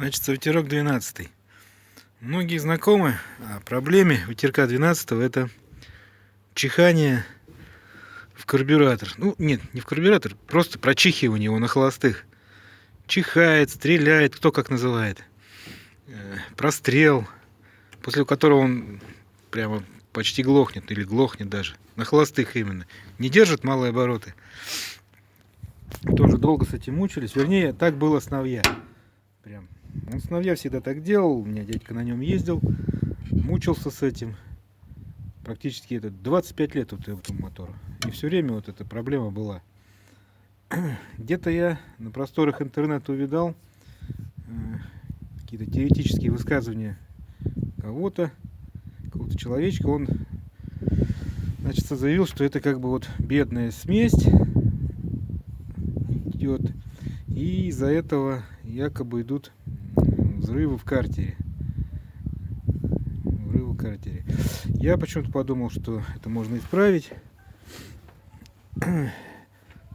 Значит, ветерок 12. Многие знакомы о проблеме ветерка 12 это чихание в карбюратор. Ну, нет, не в карбюратор, просто прочихивание его на холостых. Чихает, стреляет, кто как называет. Прострел, после которого он прямо почти глохнет или глохнет даже. На холостых именно. Не держит малые обороты. Тоже долго с этим мучились. Вернее, так было с Навья. Прям. Он с Навья всегда так делал. У меня дядька на нем ездил. Мучился с этим. Практически 25 лет вот этому мотору. И все время вот эта проблема была. Где-то я на просторах интернета увидал какие-то теоретические высказывания какого-то человечка. Он, значит, заявил, что это как бы вот бедная смесь идет, и из-за этого якобы идут взрывы в картере. Я почему-то подумал, что это можно исправить.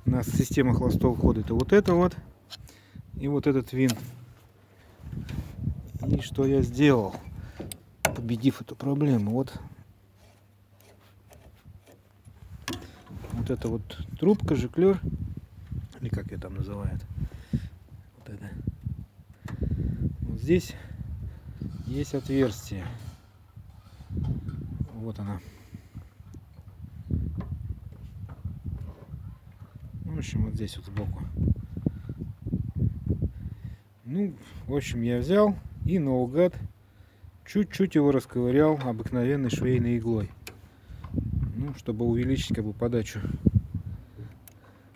У нас система холостого хода это вот это вот и вот этот винт. И что я сделал, победив эту проблему? Вот эта вот трубка, жиклер, или как ее там называют. Вот это. Вот здесь есть отверстие. Вот она. В общем, вот здесь вот сбоку. Ну, в общем, я взял и наугад чуть-чуть его расковырял обыкновенной швейной иглой. Ну, чтобы увеличить как бы подачу.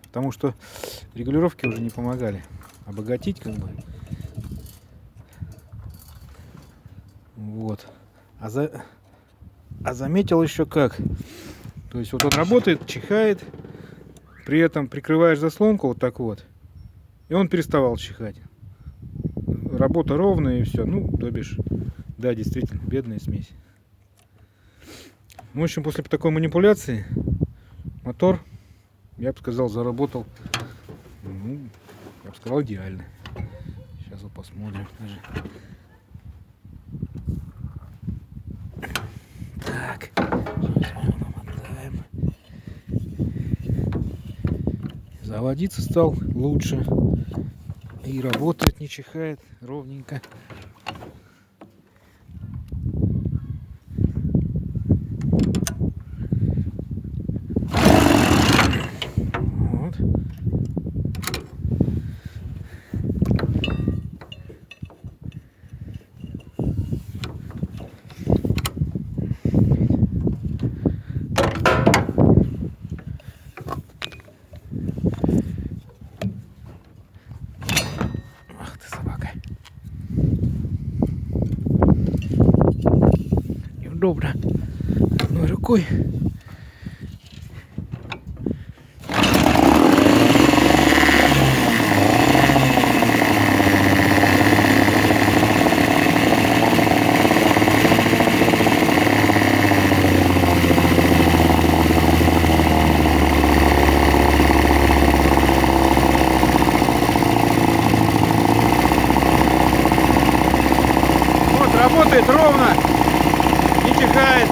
Потому что регулировки уже не помогали. Обогатить как бы. Вот. А заметил еще как. То есть вот он работает, чихает. При этом прикрываешь заслонку вот так вот. И он переставал чихать. Работа ровная и все. Ну, то бишь, да, действительно, бедная смесь. В общем, после такой манипуляции мотор, я бы сказал, заработал, ну, я бы сказал, идеально. Сейчас вот посмотрим даже. Так, намотаем. Заводиться стал лучше. И работает, не чихает, ровненько. Вот. Ах ты, собака. Неудобно. Одной рукой. Вот, работает ровно, не чихает.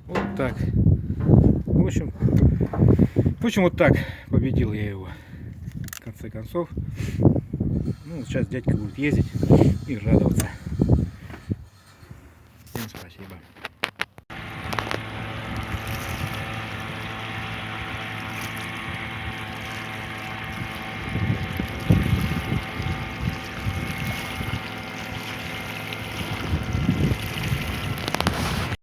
Вот так. В общем, вот так победил я его. В конце концов. Ну, сейчас дядька будет ездить и радоваться.